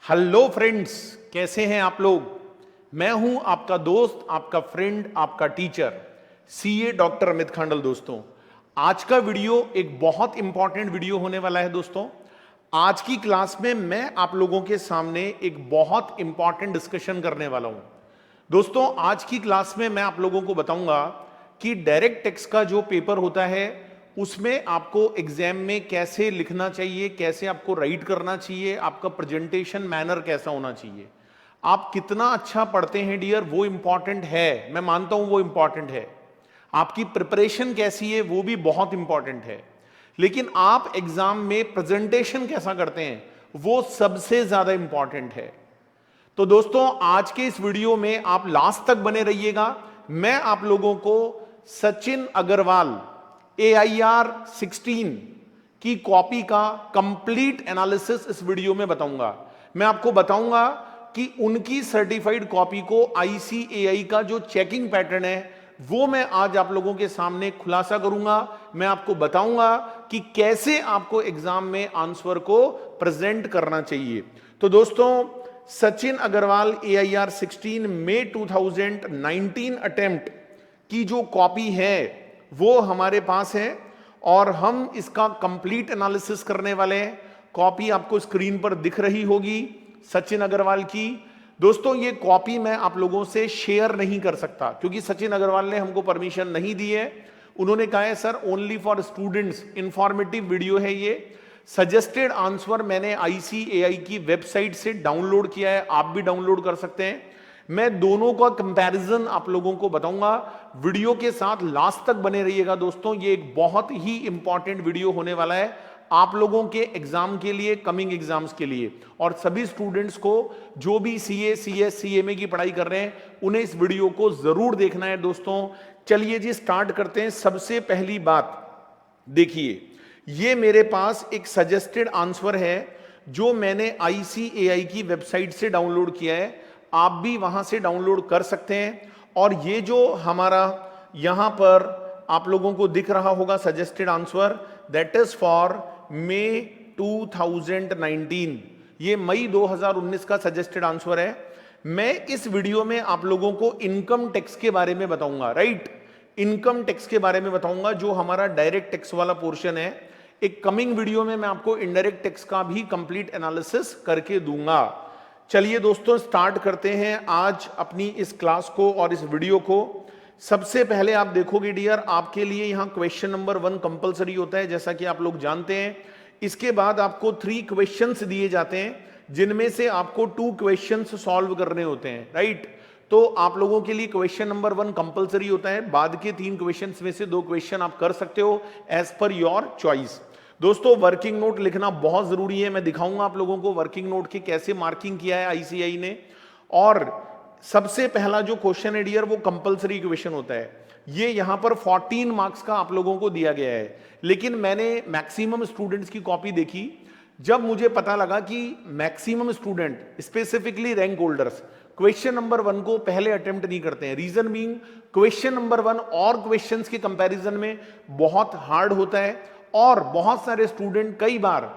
Hello friends, कैसे हैं आप लोग। मैं हूं आपका दोस्त, आपका फ्रेंड, आपका teacher CA doctor Amit Khandal. दोस्तों, आज का वीडियो एक बहुत इंपॉर्टेंट वीडियो होने वाला है। दोस्तों, आज की क्लास में मैं आप लोगों के सामने एक बहुत इंपॉर्टेंट डिस्कशन करने वाला हूं। दोस्तों, आज की क्लास में मैं आप लोगों को बताऊंगा कि डायरेक्ट टेक्स्ट का जो पेपर होता है उसमें आपको एग्जाम में कैसे लिखना चाहिए, कैसे आपको राइट करना चाहिए, आपका प्रेजेंटेशन मैनर कैसा होना चाहिए। आप कितना अच्छा पढ़ते हैं डियर, वो इंपॉर्टेंट है, मैं मानता हूं वो इंपॉर्टेंट है। आपकी प्रिपरेशन कैसी है वो भी बहुत इंपॉर्टेंट है, लेकिन आप एग्जाम में प्रेजेंटेशन कैसा करते हैं वो सबसे ज्यादा इंपॉर्टेंट है। तो दोस्तों, आज के इस वीडियो में आप लास्ट तक बने रहिएगा। मैं आप लोगों को सचिन अग्रवाल AIR 16 की कॉपी का कंप्लीट एनालिसिस इस वीडियो में बताऊंगा। मैं आपको बताऊंगा कि उनकी सर्टिफाइड कॉपी को ICAI का जो चेकिंग पैटर्न है वो मैं आज आप लोगों के सामने खुलासा करूंगा। मैं आपको बताऊंगा कि कैसे आपको एग्जाम में आंसर को प्रेजेंट करना चाहिए। तो दोस्तों, सचिन अग्रवाल AIR 16 मई 2019 अटेम्प्ट की जो कॉपी है वो हमारे पास है और हम इसका कंप्लीट एनालिसिस करने वाले हैं। कॉपी आपको स्क्रीन पर दिख रही होगी सचिन अग्रवाल की। दोस्तों, ये कॉपी मैं आप लोगों से शेयर नहीं कर सकता क्योंकि सचिन अग्रवाल ने हमको परमिशन नहीं दी है। उन्होंने कहा है sir only for students, informative video है ये। सजेस्टेड आंसर मैंने ICAI की वेबसाइट से डाउनलोड किया है, आप भी डाउनलोड कर सकते हैं। मैं दोनों का कंपैरिजन आप लोगों को बताऊंगा। वीडियो के साथ लास्ट तक बने रहिएगा। दोस्तों, ये एक बहुत ही इंपॉर्टेंट वीडियो होने वाला है आप लोगों के एग्जाम के लिए, कमिंग एग्जाम्स के लिए, और सभी स्टूडेंट्स को जो भी CA, CS, CMA की पढ़ाई कर रहे हैं उन्हें इस वीडियो को जरूर देखना है। दोस्तों, चलिए जी स्टार्ट करते हैं। सबसे पहली बात देखिए, ये मेरे पास एक सजेस्टेड आंसर है जो मैंने ICAI की वेबसाइट से डाउनलोड किया है। आप भी वहां से डाउनलोड कर सकते हैं। और ये जो हमारा यहां पर आप लोगों को दिख रहा होगा suggested answer, that is for May 2019। ये मई 2019 का सजेस्टेड आंसर है। मैं इस वीडियो में आप लोगों को इनकम टैक्स के बारे में बताऊंगा। राइट, इनकम टैक्स के बारे में बताऊंगा जो हमारा डायरेक्ट टैक्स वाला पोर्शन है। एक कमिंग वीडियो में मैं आपको इनडायरेक्ट टैक्स का भी कंप्लीट एनालिसिस करके दूंगा। चलिए दोस्तों, स्टार्ट करते हैं आज अपनी इस क्लास को और इस वीडियो को। सबसे पहले आप देखोगे डियर, आपके लिए यहां क्वेश्चन नंबर 1 कंपलसरी होता है जैसा कि आप लोग जानते हैं। इसके बाद आपको 3 क्वेश्चंस दिए जाते हैं जिनमें से आपको 2 क्वेश्चंस सॉल्व करने होते हैं। राइट, तो आप लोगों के लिए क्वेश्चन नंबर 1 कंपलसरी होता है। बाद के 3 क्वेश्चंस में से 2 क्वेश्चन आप कर सकते हो एज पर योर चॉइस। दोस्तों, वर्किंग नोट लिखना बहुत जरूरी है। मैं दिखाऊंगा आप लोगों को वर्किंग नोट की कैसे मार्किंग किया है ICAI ने। और सबसे पहला जो क्वेश्चन है डियर वो कंपलसरी क्वेश्चन होता है। ये यहां पर 14 मार्क्स का आप लोगों को दिया गया है, लेकिन मैंने मैक्सिमम स्टूडेंट्स की कॉपी देखी। जब मुझे पता लगा कि maximum student, specifically rank holders, question number 1 को पहले अटेम्प्ट नहीं करते हैं। रीजन बीइंग, क्वेश्चन नंबर 1 और क्वेश्चंस के कंपैरिजन में बहुत हार्ड होता है और बहुत सारे स्टूडेंट कई बार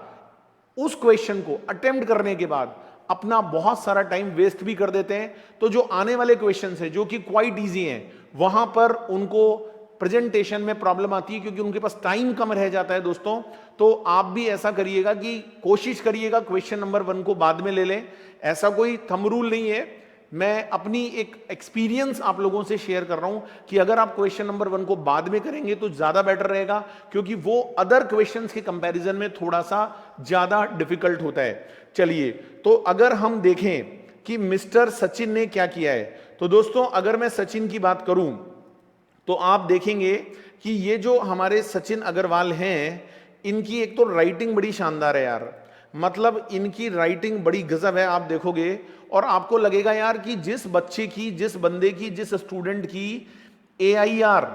उस क्वेश्चन को अटेम्प्ट करने के बाद अपना बहुत सारा टाइम वेस्ट भी कर देते हैं। तो जो आने वाले क्वेश्चंस हैं जो कि क्वाइट इजी हैं, वहां पर उनको प्रेजेंटेशन में प्रॉब्लम आती है क्योंकि उनके पास टाइम कम रह जाता है। दोस्तों, तो आप भी ऐसा करिएगा कि कोशिश करिएगा क्वेश्चन नंबर 1 को बाद में ले लें। ऐसा कोई थंब रूल नहीं है, मैं अपनी एक एक्सपीरियंस आप लोगों से शेयर कर रहा हूं कि अगर आप क्वेश्चन नंबर 1 को बाद में करेंगे तो ज्यादा बेटर रहेगा क्योंकि वो अदर क्वेश्चंस के कंपैरिजन में थोड़ा सा ज्यादा डिफिकल्ट होता है। चलिए, तो अगर हम देखें कि मिस्टर सचिन ने क्या किया है, तो दोस्तों अगर मैं सचिन की बात करूं तो आप देखेंगे कि ये जो हमारे सचिन अग्रवाल हैं, इनकी एक तो राइटिंग बड़ी शानदार है यार। मतलब इनकी राइटिंग बड़ी गजब है। आप देखोगे और आपको लगेगा यार कि जिस बच्चे की, जिस बंदे की, जिस स्टूडेंट की AIR,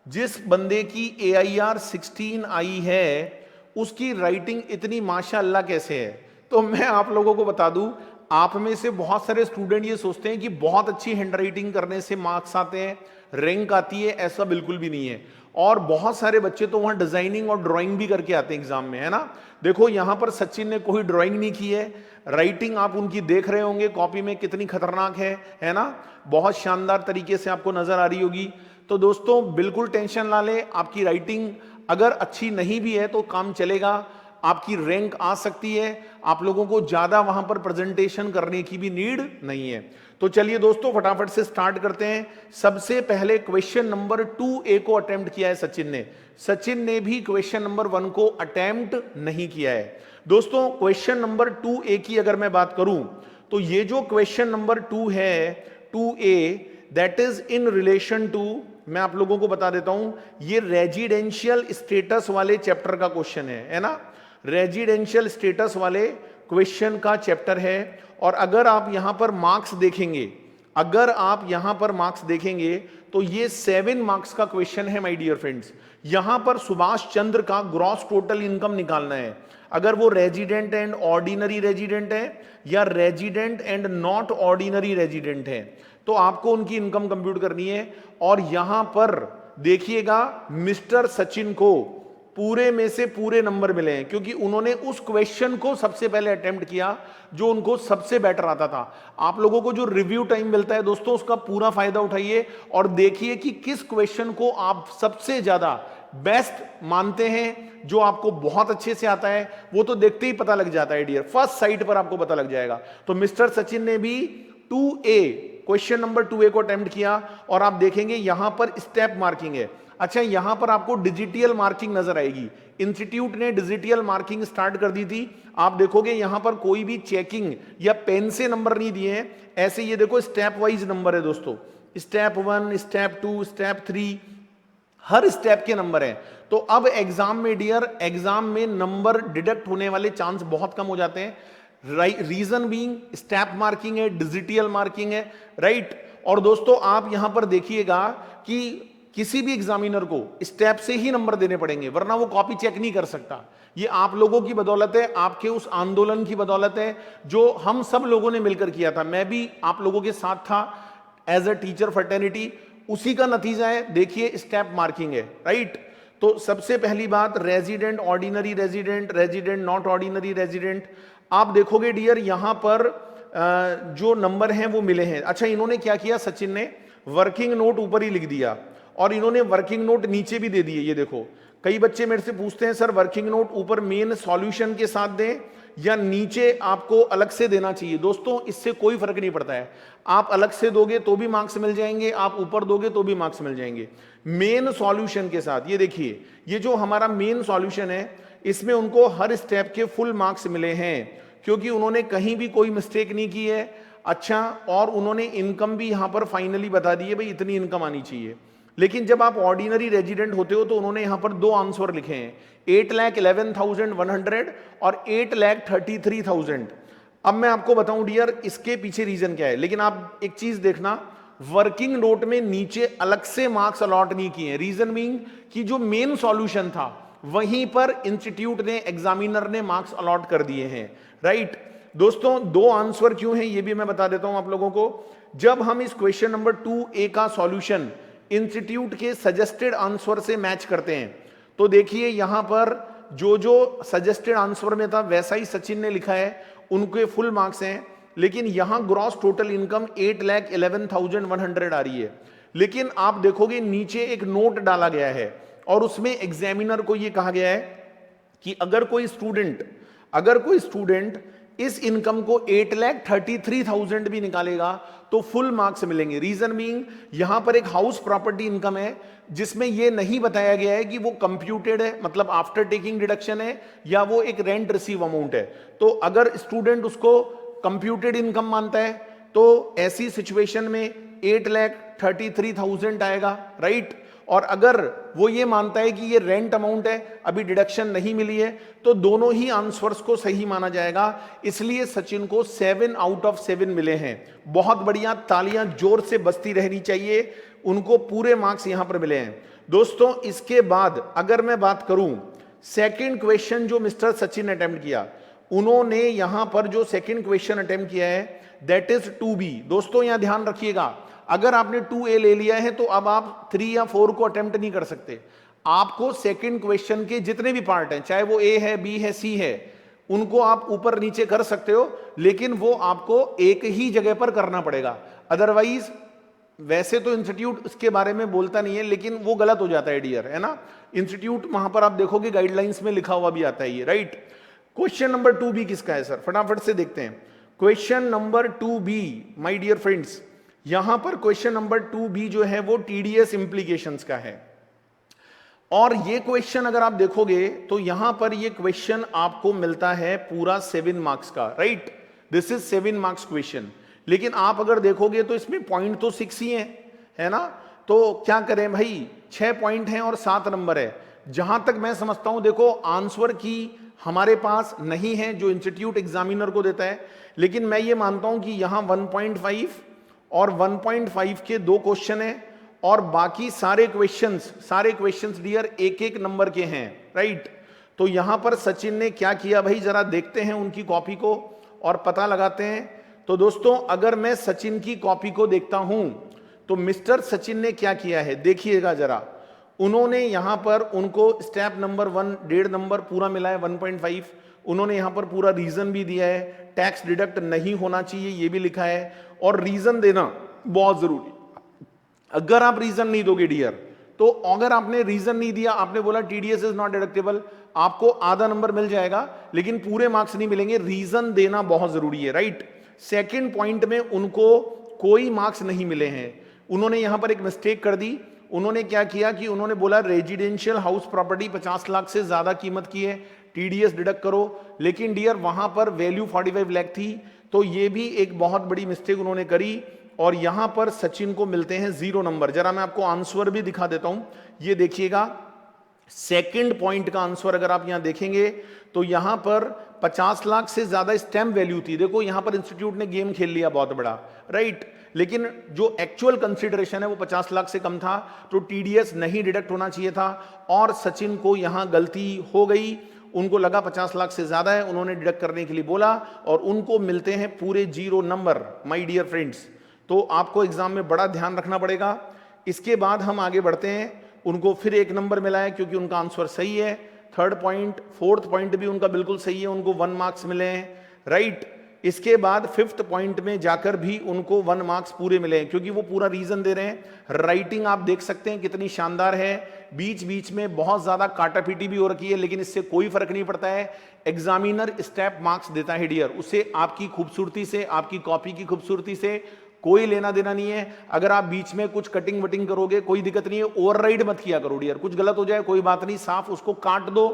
जिस बंदे की AIR 16 आई है उसकी राइटिंग इतनी माशाअल्लाह कैसे है। तो मैं आप लोगों को बता दूं, आप में से बहुत सारे स्टूडेंट ये सोचते हैं कि बहुत अच्छी हैंडराइटिंग करने से मार्क्स आते हैं, रैंक आती है, ऐसा बिल्कुल भी नहीं है। और बहुत सारे बच्चे तो वहां डिजाइनिंग और ड्राइंग भी करके आते हैं एग्जाम में, है ना। देखो यहां पर सचिन ने कोई ड्राइंग नहीं की है, राइटिंग आप उनकी देख रहे होंगे कॉपी में कितनी खतरनाक है ना, बहुत शानदार तरीके से आपको नजर आ रही होगी। तो दोस्तों बिल्कुल टेंशन ना ले, आपकी राइटिंग अगर अच्छी नहीं भी है तो काम चलेगा, आपकी रैंक आ सकती है, आप लोगों को ज्यादा वहां पर प्रेजेंटेशन करने की भी नीड नहीं है। तो चलिए दोस्तों फटाफट से स्टार्ट करते हैं। सबसे पहले क्वेश्चन नंबर 2A को अटेम्प्ट किया है सचिन ने भी क्वेश्चन नंबर 1 को अटेम्प्ट नहीं किया है। दोस्तों क्वेश्चन नंबर 2A की अगर मैं बात करूं तो ये जो क्वेश्चन नंबर 2 है 2A, that is in relation to, मैं आप लोगों को बता देता हूं, ये रेजिडेंशियल स्टेटस वाले चैप्टर का क्वेश्चन है ना, रेजिडेंशियल स्टेटस वाले क्वेश्चन का चैप्टर है। और अगर आप यहां पर मार्क्स देखेंगे, अगर आप यहां पर मार्क्स देखेंगे तो ये 7 मार्क्स का क्वेश्चन है माय डियर फ्रेंड्स। यहां पर सुभाष चंद्र का ग्रॉस टोटल इनकम निकालना है, अगर वो रेजिडेंट एंड ऑर्डिनरी रेजिडेंट है या resident and not ordinary resident है, तो आपको उनकी इनकम कंप्यूट करनी है। और यहां पर देखिएगा मिस्टर सचिन को पूरे में से पूरे नंबर मिले हैं, क्योंकि उन्होंने उस क्वेश्चन को सबसे पहले अटेम्प्ट किया जो उनको सबसे बेटर आता था। आप लोगों को जो रिव्यू टाइम मिलता है दोस्तों, उसका पूरा फायदा उठाइए और देखिए कि किस क्वेश्चन को आप सबसे ज्यादा बेस्ट मानते हैं, जो आपको बहुत अच्छे से आता है। वो तो देखते ही पता लग जाता है डियर, फर्स्ट साइट पर आपको पता लग जाएगा। तो मिस्टर सचिन ने भी 2A, क्वेश्चन नंबर 2A को अटेम्प्ट किया और आप देखेंगे यहां पर स्टेप मार्किंग है। अच्छा, यहां पर आपको डिजिटल मार्किंग नजर आएगी, इंस्टीट्यूट ने डिजिटल मार्किंग स्टार्ट कर दी थी। आप देखोगे यहां पर कोई भी चेकिंग या पेन से नंबर नहीं दिए हैं, ऐसे ये देखो स्टेप वाइज नंबर है दोस्तों, स्टेप 1, स्टेप 2, स्टेप 3, हर स्टेप के नंबर हैं। तो अब एग्जाम में डियर, एग्जाम में नंबर डिडक्ट होने वाले चांस बहुत कम हो जाते हैं। रीजन बीइंग स्टेप मार्किंग है, डिजिटल मार्किंग है, राइट। और दोस्तों आप यहां पर देखिएगा कि किसी भी एग्जामिनर को स्टेप से ही नंबर देने पड़ेंगे, वरना वो कॉपी चेक नहीं कर सकता। ये आप लोगों की बदौलत है, आपके उस आंदोलन की बदौलत है जो हम सब लोगों ने मिलकर किया था। मैं भी आप लोगों के साथ था एज अ टीचर फ्रेटर्निटी, उसी का नतीजा है। देखिए स्टेप मार्किंग है, राइट। तो सबसे पहली बात, resident ordinary resident, resident not ordinary resident. आप देखोगे डियर यहां पर जो नंबर हैं वो मिले हैं। अच्छा, इन्होंने क्या किया, सचिन ने वर्किंग नोट ऊपर ही लिख दिया और इन्होंने वर्किंग नोट नीचे भी दे दिए। ये देखो, कई बच्चे मेरे से पूछते हैं सर वर्किंग नोट ऊपर मेन सॉल्यूशन के साथ दें या नीचे आपको अलग से देना चाहिए। दोस्तों इससे कोई फर्क नहीं पड़ता है, आप अलग से दोगे तो भी मार्क्स मिल जाएंगे, आप ऊपर दोगे तो भी मार्क्स मिल जाएंगे। मेन सॉल्यूशन के साथ, ये देखिए ये जो हमारा मेन सॉल्यूशन है, इसमें उनको हर स्टेप के फुल मार्क्स मिले हैं, क्योंकि उन्होंने कहीं भी कोई मिस्टेक नहीं की है। अच्छा, और उन्होंने इनकम भी यहां पर फाइनली बता दी है, भाई इतनी इनकम आनी चाहिए। लेकिन जब आप ऑर्डिनरी रेजिडेंट होते हो तो उन्होंने यहां पर 2 आंसर लिखे हैं, 8,11,100 और 8,33,000। अब मैं आपको बताऊं डियर इसके पीछे रीजन क्या है, लेकिन आप एक चीज देखना, वर्किंग नोट में नीचे अलग से मार्क्स अलॉट नहीं किए हैं। रीजन बीइंग कि जो मेन सॉल्यूशन था वहीं पर इंस्टीट्यूट ने, एग्जामिनर ने मार्क्स अलॉट कर दिए हैं, राइट। दोस्तों 2 आंसर क्यों हैं ये भी मैं बता देता हूं आप लोगों को। जब हम इस क्वेश्चन नंबर 2A का सॉल्यूशन इंस्टीट्यूट के सजेस्टेड आंसर से मैच करते हैं, तो देखिए यहां पर जो जो सजेस्टेड आंसर में था वैसा ही सचिन ने लिखा है, उनके फुल मार्क्स हैं। लेकिन यहां ग्रॉस टोटल इनकम 8,11,100 आ रही है। लेकिन आप देखोगे नीचे एक नोट डाला गया है और उसमें एग्जामिनर को यह कहा गया है कि अगर कोई स्टूडेंट इस इनकम को 8,33,000 भी निकालेगा तो फुल मार्क्स मिलेंगे। रीजन बीइंग यहां पर एक हाउस प्रॉपर्टी इनकम है जिसमें यह नहीं बताया गया है कि वो कंप्यूटेड है, मतलब आफ्टर टेकिंग डिडक्शन है, या वो एक रेंट रिसीव अमाउंट है। तो अगर स्टूडेंट उसको कंप्यूटेड इनकम मानता है तो ऐसी सिचुएशन में 8,33,000 आएगा, राइट। और अगर वो ये मानता है कि ये रेंट अमाउंट है, अभी डिडक्शन नहीं मिली है, तो दोनों ही आंसर्स को सही माना जाएगा। इसलिए सचिन को 7 आउट ऑफ 7 मिले हैं। बहुत बढ़िया, तालियां जोर से बजती रहनी चाहिए, उनको पूरे मार्क्स यहां पर मिले हैं। दोस्तों इसके बाद अगर मैं बात करूं सेकंड क्वेश्चन जो मिस्टर सचिन ने अटेम्प्ट किया, उन्होंने यहां पर जो सेकंड क्वेश्चन अटेम्प्ट किया है दैट इज 2B। दोस्तों यहां ध्यान रखिएगा, अगर आपने 2A ले लिया है तो अब आप 3 या 4 को अटेम्प्ट नहीं कर सकते। आपको सेकंड क्वेश्चन के जितने भी पार्ट हैं, चाहे वो A है, B है, C है, उनको आप ऊपर नीचे कर सकते हो, लेकिन वो आपको एक ही जगह पर करना पड़ेगा। अदरवाइज वैसे तो इंस्टीट्यूट इसके बारे में बोलता नहीं है, लेकिन वो गलत हो जाता है डियर, है ना। इंस्टीट्यूट वहां पर आप देखोगे गाइडलाइंस में लिखा हुआ भी आता है ये, राइट। क्वेश्चन नंबर 2B किसका है सर, फटाफट से देखते हैं। Question number 2B my dear friends, यहां पर क्वेश्चन नंबर 2B जो है वो टीडीएस इंप्लीकेशंस का है। और ये क्वेश्चन अगर आप देखोगे तो यहां पर ये क्वेश्चन आपको मिलता है पूरा 7 मार्क्स का, right. This is 7 marks question. लेकिन आप अगर देखोगे तो इसमें पॉइंट तो 6 ही है ना। तो क्या करें भाई, 6 पॉइंट हैं और 7 नंबर है। जहां तक मैं समझता हूं, देखो आंसर की हमारे पास नहीं है जो इंस्टीट्यूट एग्जामिनर को देता है, लेकिन मैं ये मानता हूं कि यहां 1.5 और 1.5 के 2 क्वेश्चन है, और बाकी सारे क्वेश्चंस डियर एक एक नंबर के हैं, राइट। तो यहां पर सचिन ने क्या किया भाई, जरा देखते हैं उनकी कॉपी को और पता लगाते हैं। तो दोस्तों अगर मैं सचिन की कॉपी को देखता हूं तो मिस्टर सचिन ने क्या किया है देखिएगा जरा। उन्होंने यहां पर उनको स्टेप नंबर 1 1.5 नंबर पूरा मिला है 1.5। उन्होंने यहां पर पूरा रीजन भी दिया है, टैक्स डिडक्ट नहीं होना चाहिए ये भी लिखा है, और रीजन देना बहुत जरूरी। अगर आप रीजन नहीं दोगे डियर, तो अगर आपने रीजन नहीं दिया, आपने बोला टीडीएस इज नॉट डिडक्टेबल, आपको आधा नंबर मिल जाएगा लेकिन पूरे मार्क्स नहीं मिलेंगे। रीजन देना बहुत जरूरी है, राइट। सेकंड पॉइंट में उनको कोई मार्क्स नहीं मिले हैं। उन्होंने यहां पर एक मिस्टेक कर दी। उन्होंने क्या किया कि उन्होंने बोला रेजिडेंशियल हाउस प्रॉपर्टी 50 लाख से ज्यादा कीमत की है, टीडीएस डिडक्ट करो, लेकिन डियर वहां पर वैल्यू 45 लाख थी। तो ये भी एक बहुत बड़ी मिस्टेक उन्होंने करी, और यहां पर सचिन को मिलते हैं 0 नंबर। जरा मैं आपको आंसर भी दिखा देता हूं, ये देखिएगा। सेकंड पॉइंट का आंसर अगर आप यहां देखेंगे तो यहां पर 50 लाख से ज्यादा स्टैम्प वैल्यू थी। देखो यहां पर इंस्टीट्यूट ने गेम खेल लिया बहुत बड़ा, राइट। लेकिन जो एक्चुअल कंसीडरेशन है वो 50 लाख से कम था, तो टीडीएस नहीं डिडक्ट होना चाहिए था, और सचिन को यहां गलती हो गई। उनको लगा 50 लाख से ज्यादा है, उन्होंने डिडक्ट करने के लिए बोला, और उनको मिलते हैं पूरे 0 नंबर माय डियर फ्रेंड्स। तो आपको एग्जाम में बड़ा ध्यान रखना पड़ेगा। इसके बाद हम आगे बढ़ते हैं। उनको फिर 1 नंबर मिला है क्योंकि उनका आंसर सही है। थर्ड पॉइंट, फोर्थ पॉइंट भी उनका बिल्कुल सही है, उनको 1 मार्क्स मिले हैं, राइट। इसके बाद फिफ्थ पॉइंट में जाकर भी उनको 1 मार्क्स पूरे मिले हैं क्योंकि वो पूरा रीजन दे रहे हैं। राइटिंग आप देख सकते हैं कितनी शानदार है, बीच बीच में बहुत ज्यादा काटापीटी भी हो रखी है, लेकिन इससे कोई फर्क नहीं पड़ता है। एग्जामिनर स्टेप मार्क्स देता है डियर, उससे आपकी खूबसूरती से, आपकी कॉपी की खूबसूरती से कोई लेना देना नहीं है। अगर आप बीच में कुछ कटिंग वटिंग करोगे कोई दिक्कत नहीं है, ओवरराइड मत किया करो डियर। कुछ गलत हो जाए कोई बात नहीं, साफ उसको काट दो,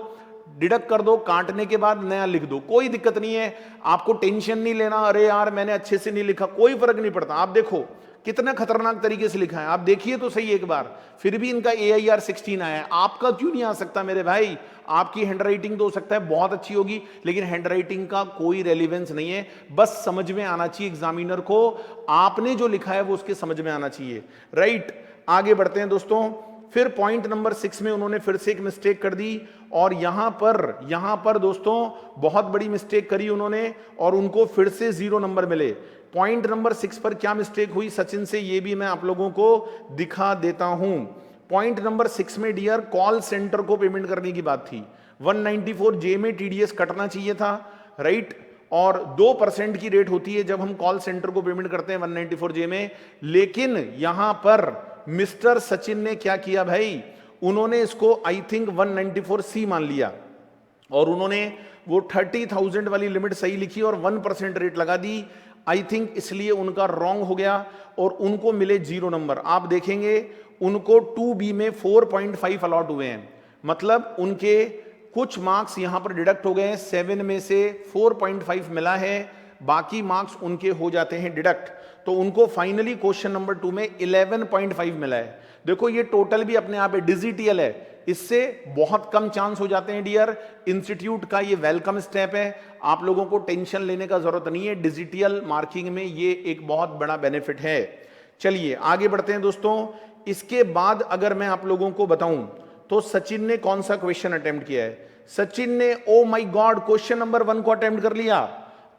डिडक्ट कर दो, काटने के बाद नया लिख दो, कोई दिक्कत नहीं है। आपको टेंशन नहीं लेना, अरे यार मैंने अच्छे से नहीं लिखा, कोई फर्क नहीं पड़ता। आप देखो कितना खतरनाक तरीके से लिखा है, आप देखिए तो सही एक बार। फिर भी इनका AIR 16 आया है, आपका क्यों नहीं आ सकता मेरे भाई? आपकी हैंडराइटिंग तो हो सकता है बहुत अच्छी होगी, लेकिन हैंडराइटिंग का कोई रेलिवेंस नहीं है, बस समझ में आना चाहिए एग्जामिनर को, आपने जो लिखा है वो उसके समझ में आना चाहिए, राइट। आगे बढ़ते हैं दोस्तों। फिर पॉइंट नंबर 6 में उन्होंने फिर से एक मिस्टेक कर दी, और यहां पर दोस्तों बहुत बड़ी मिस्टेक करी उन्होंने, और उनको फिर से 0 नंबर मिले। पॉइंट नंबर 6 पर क्या मिस्टेक हुई सचिन से, ये भी मैं आप लोगों को दिखा देता हूं। पॉइंट नंबर 6 में डियर कॉल सेंटर को पेमेंट करने की बात थी। 194J में टीडीएस कटना चाहिए था, राइट, और 2% की रेट होती है जब हम कॉल सेंटर को पेमेंट करते हैं 194J में। लेकिन यहां पर मिस्टर सचिन ने क्या किया भाई, उन्होंने इसको आई थिंक 194C मान लिया, और उन्होंने वो 30,000 वाली लिमिट सही लिखी और 1% रेट लगा दी। आई थिंक इसलिए उनका रॉन्ग हो गया और उनको मिले 0 नंबर। आप देखेंगे उनको 2B में 4.5 अलॉट हुए हैं, मतलब उनके कुछ मार्क्स यहां पर डिडक्ट हो गए हैं। 7 में से 4.5 मिला है, बाकी मार्क्स उनके हो जाते हैं डिडक्ट। तो उनको फाइनली क्वेश्चन नंबर 2 में 11.5 मिला है। देखो ये टोटल भी अपने आप डिजिटियल है, इससे बहुत कम चांस हो जाते हैं डियर। इंस्टीट्यूट का ये वेलकम स्टेप है, आप लोगों को टेंशन लेने का जरूरत नहीं है। डिजिटल मार्किंग में ये एक बहुत बड़ा बेनिफिट है। चलिए आगे बढ़ते हैं दोस्तों। इसके बाद अगर मैं आप लोगों को बताऊं तो सचिन ने कौन सा क्वेश्चन अटेम्प्ट किया है। सचिन ने oh my God question number 1 को अटेम्प्ट कर लिया।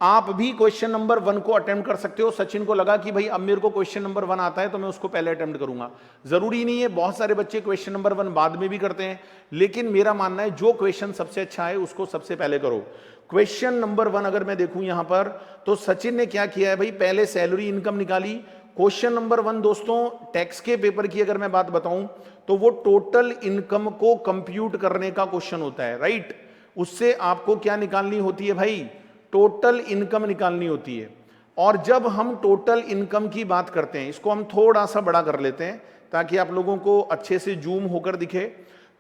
आप भी क्वेश्चन नंबर 1 को अटेम्प्ट कर सकते हो। सचिन को लगा कि भाई अब मेरे को क्वेश्चन नंबर 1 आता है तो मैं उसको पहले अटेम्प्ट करूंगा। जरूरी नहीं है, बहुत सारे बच्चे क्वेश्चन नंबर 1 बाद में भी करते हैं, लेकिन मेरा मानना है जो क्वेश्चन सबसे अच्छा है उसको सबसे पहले करो। क्वेश्चन नंबर 1 अगर मैं देखूं यहां पर, तो सचिन ने क्या किया है भाई, पहले सैलरी इनकम निकाली। क्वेश्चन नंबर 1 दोस्तों टैक्स के पेपर की अगर मैं बात बताऊं तो वो टोटल इनकम को कंप्यूट करने का क्वेश्चन होता है, राइट। उससे आपको क्या निकालनी होती है भाई, टोटल इनकम निकालनी होती है। और जब हम टोटल इनकम की बात करते हैं, इसको हम थोड़ा सा बड़ा कर लेते हैं ताकि आप लोगों को अच्छे से जूम होकर दिखे।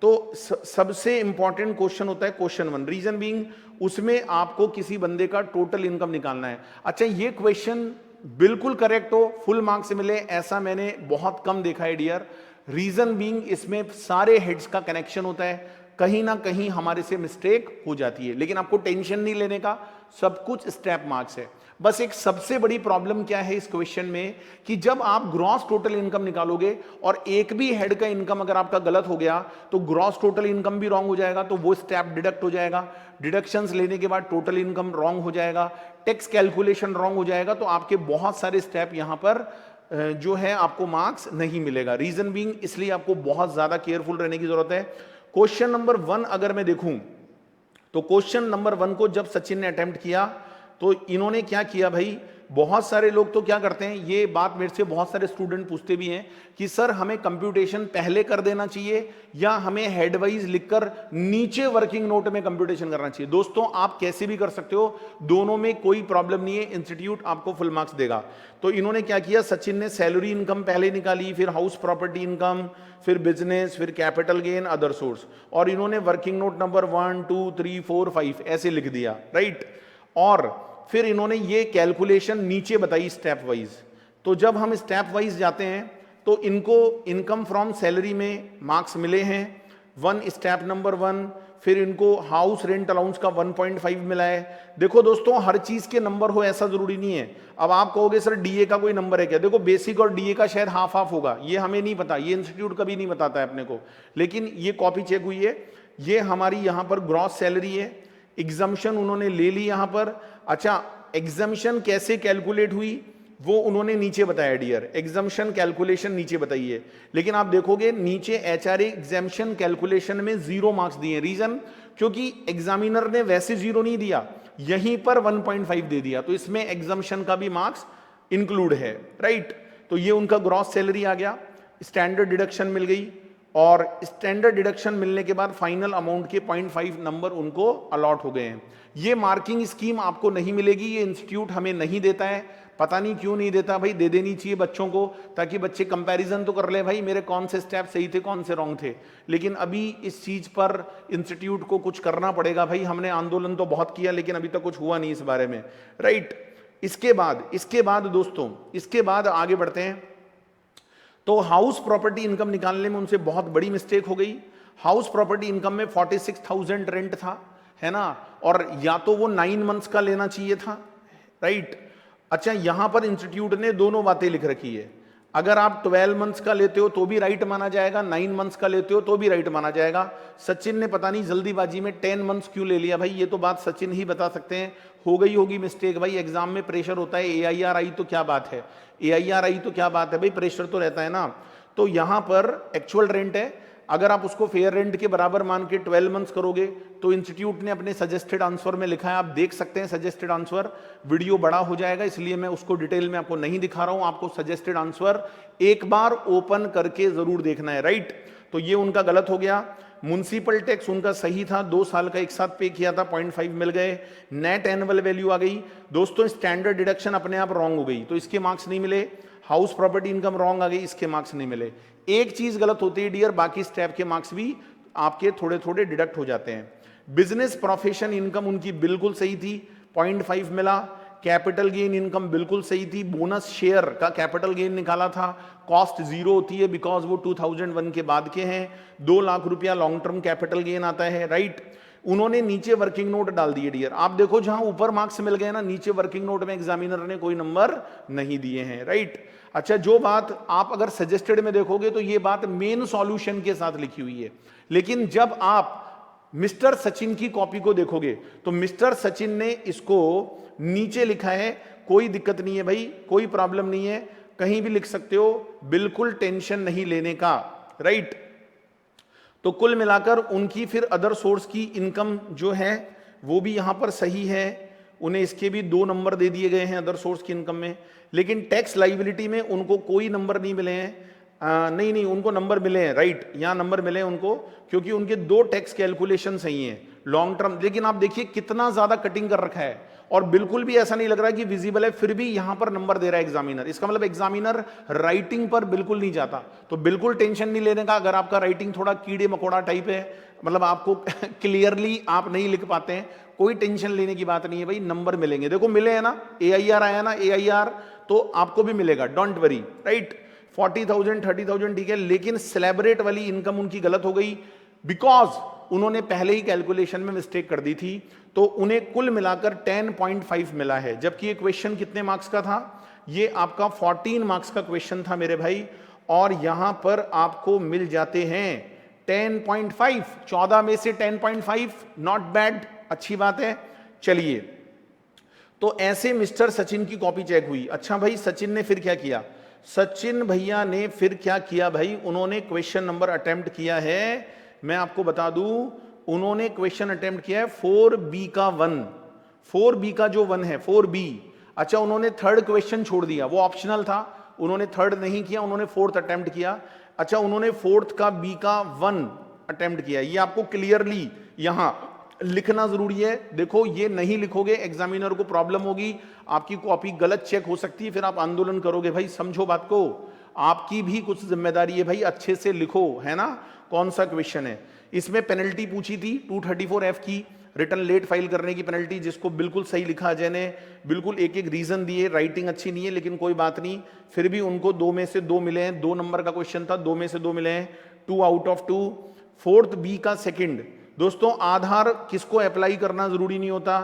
तो सबसे इंपॉर्टेंट क्वेश्चन होता है क्वेश्चन 1, रीजन बीइंग उसमें आपको किसी बंदे का टोटल इनकम निकालना है। अच्छा, ये क्वेश्चन बिल्कुल करेक्ट हो, फुल मार्क्स मिले, ऐसा मैंने बहुत कम देखा है डियर। रीजन बीइंग इसमें सारे हेड्स का कनेक्शन होता है, कहीं ना कहीं हमारे से मिस्टेक हो जाती है, लेकिन आपको टेंशन नहीं लेने का, सब कुछ स्टेप मार्क्स है। बस एक सबसे बड़ी प्रॉब्लम क्या है इस क्वेश्चन में कि जब आप ग्रॉस टोटल इनकम निकालोगे और एक भी हेड का इनकम अगर आपका गलत हो गया तो ग्रॉस टोटल इनकम भी रॉन्ग हो जाएगा, तो वो स्टेप डिडक्ट हो जाएगा। डिडक्शंस लेने के बाद टोटल इनकम रॉन्ग हो जाएगा, टैक्स कैलकुलेशन रॉन्ग हो जाएगा, तो आपके बहुत सारे स्टेप यहां पर जो है आपको मार्क्स नहीं मिलेगा। रीजन बीइंग इसलिए आपको बहुत ज्यादा केयरफुल रहने की जरूरत है। क्वेश्चन नंबर 1 अगर मैं देखूं तो क्वेश्चन नंबर 1 को जब सचिन ने अटेम्प्ट किया तो इन्होंने क्या किया भाई, बहुत सारे लोग तो क्या करते हैं, ये बात मेरे से बहुत सारे स्टूडेंट पूछते भी हैं कि सर हमें कंप्यूटेशन पहले कर देना चाहिए या हमें हेडवाइज लिखकर नीचे वर्किंग नोट में कंप्यूटेशन करना चाहिए। दोस्तों आप कैसे भी कर सकते हो, दोनों में कोई प्रॉब्लम नहीं है, इंस्टीट्यूट आपको फुल मार्क्स देगा। तो इन्होंने क्या किया, सचिन ने सैलरी इनकम पहले निकाली, फिर हाउस प्रॉपर्टी इनकम, फिर बिजनेस, फिर कैपिटल गेन, अदर सोर्स, और इन्होंने वर्किंग नोट नंबर 1 2 3 4 5 ऐसे लिख दिया, राइट। और फिर इन्होंने ये कैलकुलेशन नीचे बताई स्टेप वाइज। तो जब हम स्टेप वाइज जाते हैं तो इनको इनकम फ्रॉम सैलरी में मार्क्स मिले हैं 1 स्टेप नंबर 1, फिर इनको हाउस रेंट अलाउंस का 1.5 मिला है। देखो दोस्तों हर चीज के नंबर हो ऐसा जरूरी नहीं है। अब आप कहोगे सर डीए का कोई नंबर है क्या, देखो बेसिक और डीए का शायद हाफ हाफ होगा, ये हमें नहीं पता, ये इंस्टीट्यूट कभी नहीं बताता है अपने को, लेकिन ये कॉपी चेक हुई है, ये हमारी यहां पर ग्रॉस सैलरी है। एग्जम्पशन उन्होंने ले ली यहां पर। अच्छा, एग्जम्पशन कैसे कैलकुलेट हुई वो उन्होंने नीचे बताया डियर, एग्जम्पशन कैलकुलेशन नीचे बताइए। लेकिन आप देखोगे नीचे एचआरए एग्जम्पशन कैलकुलेशन में 0 मार्क्स दिए। रीजन, क्योंकि एग्जामिनर ने वैसे 0 नहीं दिया, यहीं पर 1.5 दे दिया, तो इसमें एग्जम्पशन का भी मार्क्स इंक्लूड है, राइट। तो ये उनका ग्रॉस सैलरी आ गया, स्टैंडर्ड डिडक्शन मिल गई, और स्टैंडर्ड डिडक्शन मिलने के बाद फाइनल अमाउंट के 0.5 नंबर उनको अलॉट हो गए हैं। ये मार्किंग स्कीम आपको नहीं मिलेगी, ये इंस्टीट्यूट हमें नहीं देता है, पता नहीं क्यों नहीं देता भाई, दे देनी चाहिए बच्चों को, ताकि बच्चे कंपैरिजन तो कर ले भाई मेरे कौन से स्टेप सही थे कौन से रॉन्ग थे। लेकिन अभी इस चीज पर इंस्टीट्यूट को कुछ करना पड़ेगा भाई, हमने आंदोलन तो बहुत किया लेकिन अभी तक कुछ हुआ नहीं इस बारे में, राइट। इसके बाद दोस्तों, इसके बाद आगे बढ़ते हैं। तो हाउस प्रॉपर्टी इनकम निकालने में उनसे बहुत बड़ी मिस्टेक हो गई। हाउस प्रॉपर्टी इनकम में 46,000 रेंट था, है ना, और या तो वो 9 मंथ्स का लेना चाहिए था, राइट। अच्छा, यहां पर इंस्टीट्यूट ने दोनों बातें लिख रखी है, अगर आप 12 मंथ्स का लेते हो तो भी राइट माना जाएगा, 9 मंथ्स का लेते हो तो भी राइट माना जाएगा। सचिन ने पता नहीं जल्दीबाजी में 10 मंथ्स क्यों ले लिया भाई, ये तो बात सचिन ही बता सकते हैं, हो गई होगी मिस्टेक भाई, एग्जाम में प्रेशर होता है, एआईआर आई तो क्या बात है, एआईआर आई तो क्या बात है भाई, प्रेशर तो रहता है ना। तो यहां पर एक्चुअल रेंट है, अगर आप उसको फेयर रेंट के बराबर मान के 12 मंथ्स करोगे तो इंस्टीट्यूट ने अपने सजेस्टेड आंसर में लिखा है, आप देख सकते हैं सजेस्टेड आंसर, वीडियो बड़ा हो जाएगा इसलिए मैं उसको डिटेल में आपको नहीं दिखा रहा हूं, आपको सजेस्टेड आंसर एक बार ओपन करके जरूर देखना है, राइट। तो ये उनका गलत हो गया। म्युनिसिपल टैक्स उनका सही था, 2 साल का एक साथ पे किया था, 0.5 मिल गए। नेट एनुअल वैल्यू आ गई दोस्तों, स्टैंडर्ड डिडक्शन अपने आप रॉन्ग हो गई तो इसके मार्क्स नहीं मिले। हाउस प्रॉपर्टी इनकम रॉन्ग आ गई, इसके मार्क्स नहीं मिले। एक चीज गलत होती है डियर, बाकी स्टेप के मार्क्स भी आपके थोड़े थोड़े डिडक्ट हो जाते हैं। बिजनेस प्रोफेशन इनकम उनकी बिल्कुल सही थी, 0.5 मिला। कैपिटल गेन इनकम बिल्कुल सही थी, बोनस शेयर का कैपिटल गेन निकाला था, कॉस्ट 0 होती है बिकॉज वो 2001 के बाद के हैं। 2 लाख रुपया लॉन्ग टर्म कैपिटल गेन आता है, राइट। उन्होंने नीचे वर्किंग नोट डाल दिए डियर, आप देखो जहां ऊपर मार्क्स मिल गए ना, नीचे वर्किंग नोट में एग्जामिनर ने कोई नंबर नहीं दिए हैं, राइट। अच्छा, जो बात आप अगर सजेस्टेड में देखोगे तो ये बात मेन सॉल्यूशन के साथ लिखी हुई है, लेकिन जब आप मिस्टर सचिन की कॉपी को देखोगे तो मिस्टर सचिन ने इसको नीचे लिखा है, कोई दिक्कत नहीं है भाई, कोई प्रॉब्लम नहीं है, कहीं भी लिख सकते हो, बिल्कुल टेंशन नहीं लेने का, राइट। तो कुल मिलाकर उनकी फिर अदर सोर्स की इनकम जो है वो भी यहां पर सही है, उन्हें इसके भी 2 नंबर दे दिए गए हैं अदर सोर्स की इनकम में। लेकिन टैक्स लाइबिलिटी में उनको कोई नंबर नहीं मिले हैं, नहीं उनको नंबर मिले हैं, राइट, यहां नंबर मिले हैं उनको, क्योंकि उनके 2 टैक्स कैलकुलेशन सही हैं लॉन्ग टर्म। लेकिन आप देखिए कितना ज्यादा कटिंग कर रखा है और बिल्कुल भी ऐसा नहीं लग रहा कि विजिबल है, फिर भी यहां पर नंबर दे रहा है एग्जामिनर। इसका मतलब एग्जामिनर राइटिंग पर बिल्कुल नहीं जाता। तो बिल्कुल टेंशन नहीं लेने का, अगर आपका राइटिंग थोड़ा कीड़े मकोड़ा टाइप है, मतलब आपको क्लियरली आप नहीं लिख पाते हैं, कोई टेंशन लेने की बात नहीं है भाई, नंबर मिलेंगे। देखो मिले हैं ना, AIR आया ना, AIR तो आपको भी मिलेगा, डोंट वरी, राइट। 40,000 30,000 ठीक है, लेकिन स्लैबरेट वाली इनकम उनकी गलत हो गई, बिकॉज उन्होंने पहले ही कैलकुलेशन में मिस्टेक कर दी थी। तो उन्हें कुल मिलाकर 10.5 मिला है, जबकि ये क्वेश्चन कितने मार्क्स का था? ये आपका 14 मार्क्स का क्वेश्चन था मेरे भाई, और यहां पर आपको मिल जाते हैं 10.5, 14 में से 10.5, नॉट बैड, अच्छी बात है। चलिए, तो ऐसे मिस्टर सचिन की कॉपी चेक हुई। अच्छा भाई, सचिन ने फिर क्या किया? सचिन भैया ने फिर क्या किया भाई? उन्होंने क्वेश्चन नंबर अटेम्प्ट किया है, मैं आपको बता दूं, उन्होंने क्वेश्चन अटेम्प्ट किया है 4B का 1, 4B का जो 1 है 4B। अच्छा, उन्होंने थर्ड क्वेश्चन छोड़ दिया, वो ऑप्शनल था, उन्होंने थर्ड नहीं किया, उन्होंने फोर्थ अटेम्प्ट किया। अच्छा, उन्होंने फोर्थ का B का 1 अटेम्प्ट किया। ये आपको क्लियरली यहां लिखना जरूरी है। देखो, ये नहीं लिखोगे एग्जामिनर को प्रॉब्लम होगी, आपकी कॉपी गलत चेक हो सकती है, फिर आप आंदोलन करोगे। भाई समझो बात को, आपकी भी कुछ जिम्मेदारी है भाई, अच्छे से लिखो, है ना। कौन सा क्वेश्चन है? इसमें पेनल्टी पूछी थी 234F की, रिटर्न लेट फाइल करने की पेनल्टी, जिसको बिल्कुल सही लिखा अजय ने, बिल्कुल एक एक रीजन दिए, राइटिंग अच्छी नहीं है लेकिन कोई बात नहीं, फिर भी उनको 2 में से 2 मिले हैं, 2 नंबर का क्वेश्चन था, 2 में से 2 मिले हैं, 2 आउट ऑफ 2। फोर्थ B का सेकंड, दोस्तों आधार किसको अप्लाई करना जरूरी नहीं होता,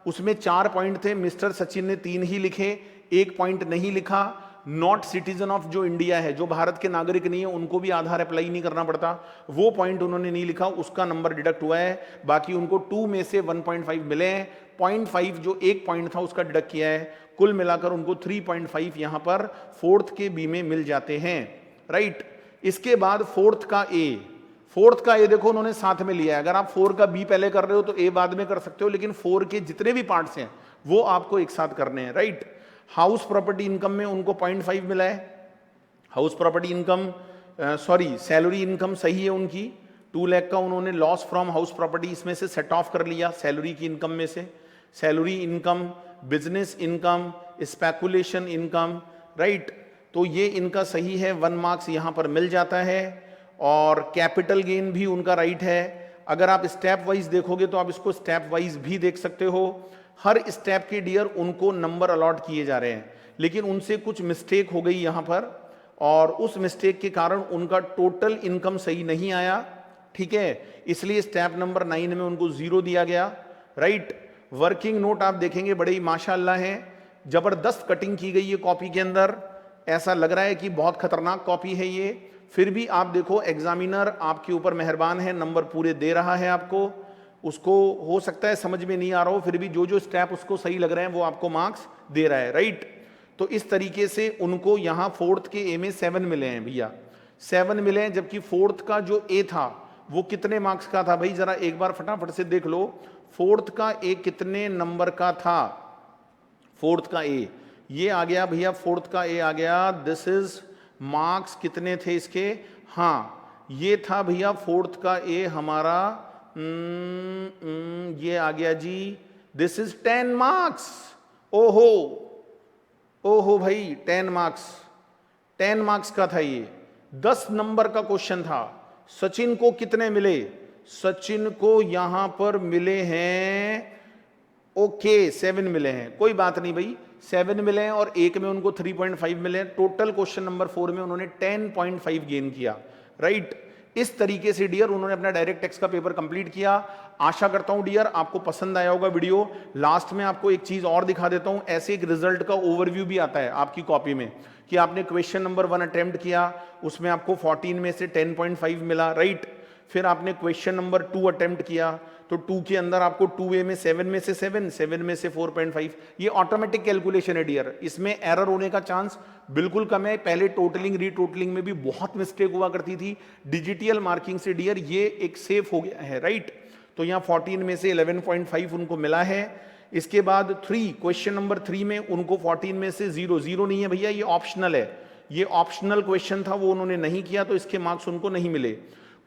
उसमें 4 पॉइंट थे, मिस्टर सचिन ने 3 ही लिखे, 1 पॉइंट नहीं लिखा। नॉट सिटीजन ऑफ जो इंडिया है, जो भारत के नागरिक नहीं है, उनको भी आधार अप्लाई नहीं करना पड़ता, वो पॉइंट उन्होंने नहीं लिखा, उसका नंबर डिडक्ट हुआ है। बाकी उनको 2 में से 1.5 मिले हैं, 0.5 जो 1 पॉइंट था उसका डिडक्ट किया है, कुल मिलाकर उनको 3.5 यहां पर फोर्थ के B में मिल जाते हैं, राइट। इसके बाद फोर्थ का A देखो उन्होंने साथ में लिया है। अगर आप 4 का B पहले कर रहे हो तो A बाद में कर सकते हो, लेकिन 4 के जितने भी पार्ट्स हैं वो आपको एक साथ करने हैं, राइट। हाउस प्रॉपर्टी इनकम में उनको 0.5 मिला है। House property income, salary income सही है उनकी, 2 लाख का उन्होंने लॉस फ्रॉम हाउस प्रॉपर्टी इसमें से सेट ऑफ कर लिया, सैलरी की इनकम में से। Salary income, business income, speculation income, right, तो ये इनका सही है, 1 मार्क्स यहां पर मिल जाता है। और कैपिटल गेन भी उनका राइट है। अगर आप स्टेप वाइज देखोगे तो आप इसको स्टेप वाइज भी देख सकते हो, हर स्टेप के डियर उनको नंबर अलॉट किए जा रहे हैं, लेकिन उनसे कुछ मिस्टेक हो गई यहां पर, और उस मिस्टेक के कारण उनका टोटल इनकम सही नहीं आया, ठीक है, इसलिए स्टेप नंबर 9 में उनको 0 दिया गया, राइट। वर्किंग नोट आप देखेंगे बड़े ही माशाल्लाह हैं, जबरदस्त कटिंग की गई है कॉपी के अंदर, ऐसा लग रहा है कि बहुत खतरनाक कॉपी है ये, फिर भी आप देखो एग्जामिनर आपके ऊपर मेहरबान है, नंबर पूरे दे रहा है आपको। उसको हो सकता है समझ में नहीं आ रहा हो, फिर भी जो जो स्टेप उसको सही लग रहे हैं वो आपको मार्क्स दे रहा है, राइट। तो इस तरीके से उनको यहां फोर्थ के A में 7 मिले हैं भैया, 7 मिले हैं, जबकि फोर्थ का जो A था वो कितने मार्क्स का था भाई, जरा एक बार फटाफट से देख लो, फोर्थ का A कितने नंबर का था? फोर्थ का A ये आ गया भैया, फोर्थ का A आ गया, दिस इज मार्क्स कितने थे इसके, हाँ ये था भैया फोर्थ का A हमारा, ये आ गया जी, दिस इज 10 मार्क्स। ओहो भाई 10 मार्क्स, 10 मार्क्स का था ये, 10 नंबर का क्वेश्चन था। सचिन को कितने मिले? सचिन को यहां पर मिले हैं, ओके 7 मिले हैं, कोई बात नहीं भाई, 7 मिले हैं और एक में उनको 3.5 मिले हैं, टोटल क्वेश्चन नंबर 4 में उन्होंने 10.5 गेन किया, राइट। इस तरीके से डियर उन्होंने अपना डायरेक्ट टेक्स्ट का पेपर कंप्लीट किया। आशा करता हूं डियर आपको पसंद आया होगा वीडियो। लास्ट में आपको एक चीज और दिखा देता हूं, ऐसे एक रिजल्ट का ओवरव्यू भी आता है आपकी कॉपी में, कि आपने क्वेश्चन नंबर 1 अटेम्प्ट किया, उसमें आपको 14 में से 10.5 मिला, राइट। फिर आपने क्वेश्चन नंबर 2 अटेम्प्ट किया, तो 2 के अंदर आपको 2a में 7 में से 7, 7 में से 4.5, ये ऑटोमेटिक कैलकुलेशन है डियर, इसमें एरर होने का चांस बिल्कुल कम है। पहले टोटलिंग रीटोटलिंग में भी बहुत मिस्टेक हुआ करती थी, डिजिटल मार्किंग से डियर ये एक सेफ हो गया है, राइट। तो यहाँ 14 में से 11.5 उनको मिला है। इसके बाद 3, क्वेश्चन नंबर 3 में उनको 14 में से 0 नहीं है भैया, ये ऑप्शनल है, ये ऑप्शनल क्वेश्चन था, वो उन्होंने नहीं किया, तो इसके मार्क्स उनको नहीं मिले।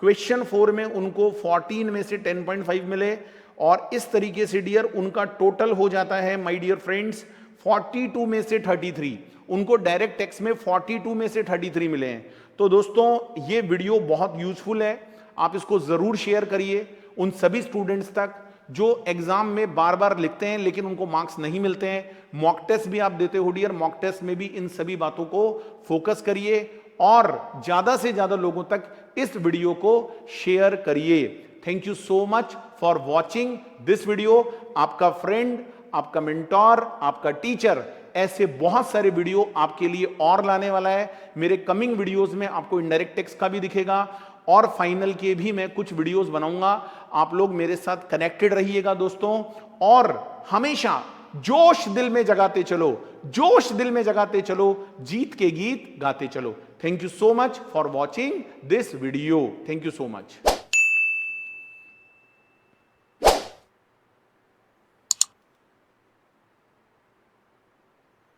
क्वेश्चन 4 में उनको 14 में से 10.5 मिले, और इस तरीके से डियर उनका टोटल हो जाता है माय डियर फ्रेंड्स 42 में से 33, उनको डायरेक्ट टैक्स में 42 में से 33 मिले हैं। तो दोस्तों ये वीडियो बहुत यूजफुल है, आप इसको जरूर शेयर करिए उन सभी स्टूडेंट्स तक जो एग्जाम में बार बार लिखते हैं लेकिन उनको मार्क्स नहीं मिलते हैं। मॉक टेस्ट भी आप देते हो डियर, मॉक टेस्ट में भी इन सभी बातों को फोकस करिए और ज्यादा से ज्यादा लोगों तक इस वीडियो को शेयर करिए। Thank you so much for watching this video. आपका फ्रेंड, आपका मेंटोर, आपका टीचर ऐसे बहुत सारे वीडियो आपके लिए और लाने वाला है। मेरे कमिंग वीडियोस में आपको इनडायरेक्ट टैक्स का भी दिखेगा और फाइनल के भी मैं कुछ वीडियोस बनाऊंगा। आप लोग मेरे साथ कनेक्टेड रहिएगा दोस्तों, और हमेशा जोश दिल में जगाते चलो, जोश दिल में जगाते चलो, जीत के गीत गाते चलो। Thank you so much for watching this video. Thank you so much.